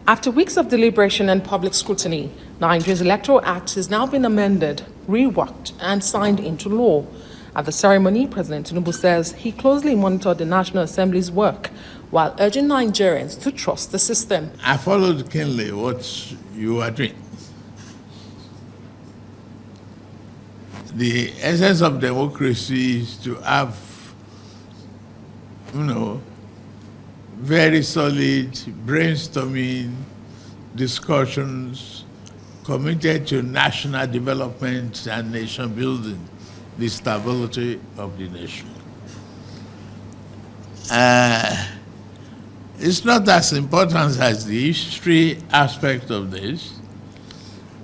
After weeks of deliberation and public scrutiny, Nigeria's Electoral Act has now been amended, reworked, and signed into law. At the ceremony, President Tinubu says he closely monitored the National Assembly's work while urging Nigerians to trust the system. I followed keenly what you are doing. The essence of democracy is to have, very solid brainstorming discussions committed to national development and nation building, the stability of the nation. It's not as important as the history aspect of this.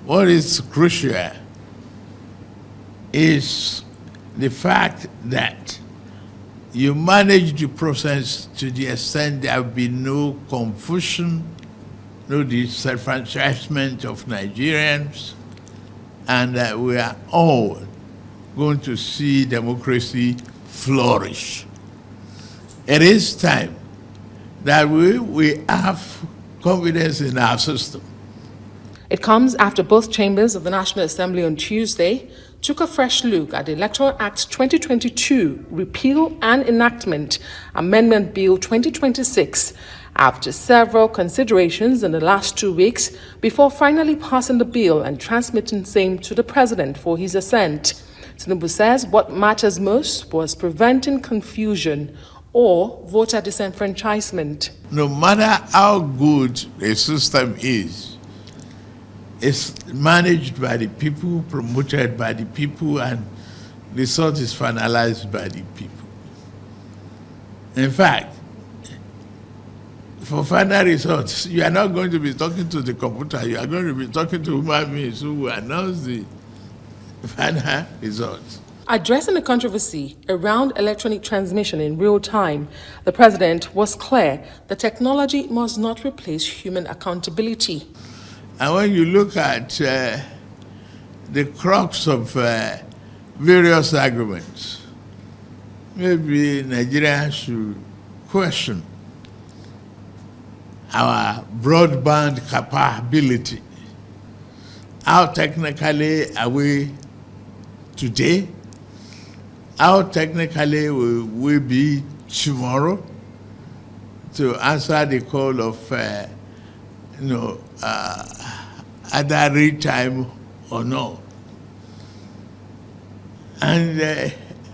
What is crucial is the fact that you manage the process to the extent there will be no confusion, no disenfranchisement of Nigerians, and that we are all going to see democracy flourish. It is time that we have confidence in our system. It comes after both chambers of the National Assembly on Tuesday took a fresh look at the Electoral Act 2022 Repeal and Enactment Amendment Bill 2026 after several considerations in the last 2 weeks before finally passing the bill and transmitting same to the President for his assent. Tinubu says what matters most was preventing confusion or voter disenfranchisement. No matter how good a system is, it's managed by the people, promoted by the people, and the result is finalized by the people. In fact, for final results, you are not going to be talking to the computer, you are going to be talking to human beings who will announce the final results. Addressing the controversy around electronic transmission in real time, the President was clear that technology must not replace human accountability. And when you look at the crux of various arguments, maybe Nigeria should question our broadband capability. How technically are we today? How technically will we be tomorrow to answer the call of either real time or no? And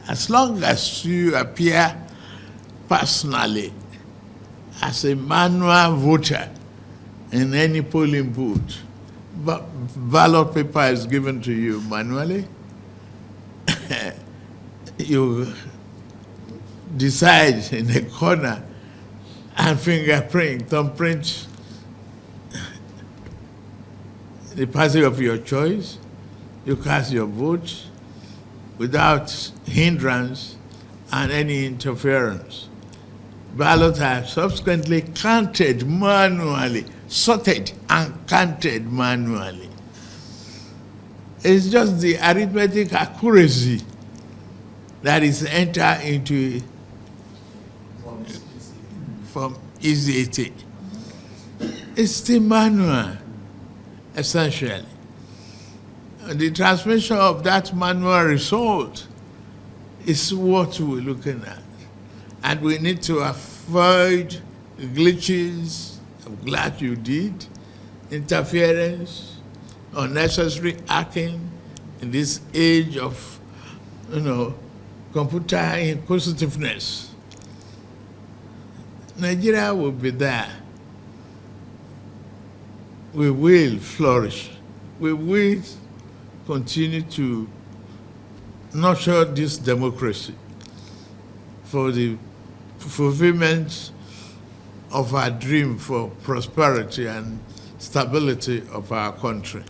as long as you appear personally as a manual voter in any polling booth, but ballot paper is given to you manually, you decide in a corner and fingerprint, thumbprint the party of your choice, you cast your vote without hindrance and any interference. Ballots are subsequently counted manually, sorted and counted manually. It's just the arithmetic accuracy that is entered into from easy. It's still manual, essentially. The transmission of that manual result is what we're looking at. And we need to avoid glitches, I'm glad you did, interference, unnecessary hacking in this age of, computer inquisitiveness. Nigeria will be there. We will flourish. We will continue to nurture this democracy for the fulfillment of our dream for prosperity and stability of our country.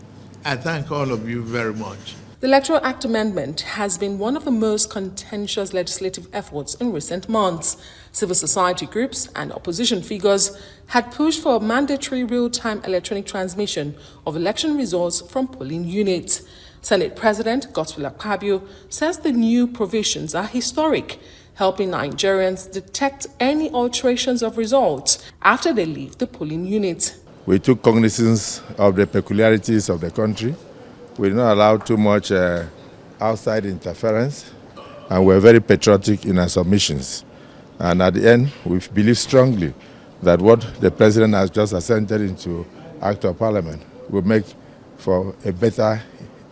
I thank all of you very much. The Electoral Act amendment has been one of the most contentious legislative efforts in recent months. Civil society groups and opposition figures had pushed for a mandatory real-time electronic transmission of election results from polling units. Senate President Godswill Akpabio says the new provisions are historic, helping Nigerians detect any alterations of results after they leave the polling unit. We took cognizance of the peculiarities of the country. We did not allow too much outside interference, and we're very patriotic in our submissions. And at the end, we believe strongly that what the President has just assented into Act of Parliament will make for a better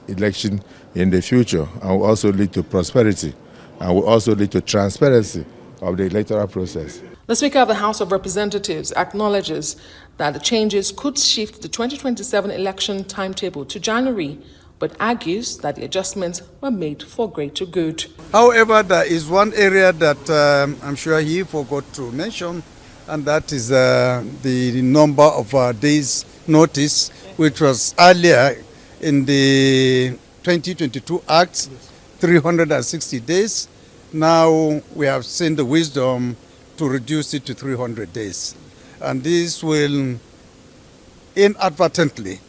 election in the future, and will also lead to prosperity, and will also lead to transparency of the electoral process. The Speaker of the House of Representatives acknowledges that the changes could shift the 2027 election timetable to January, but argues that the adjustments were made for greater good. However, there is one area that I'm sure he forgot to mention, and that is the number of days notice, which was earlier in the 2022 Act, 360 days. Now we have seen the wisdom to reduce it to 300 days. And this will inadvertently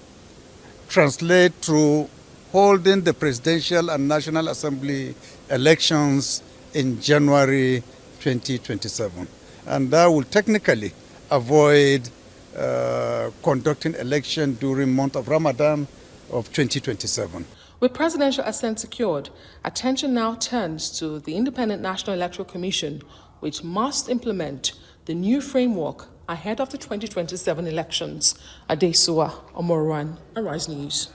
translate to holding the presidential and National Assembly elections in January 2027. And that will technically avoid conducting election during month of Ramadan of 2027. With presidential assent secured, attention now turns to the Independent National Electoral Commission, which must implement the new framework ahead of the 2027 elections. Adesua Omorwan, Arise News.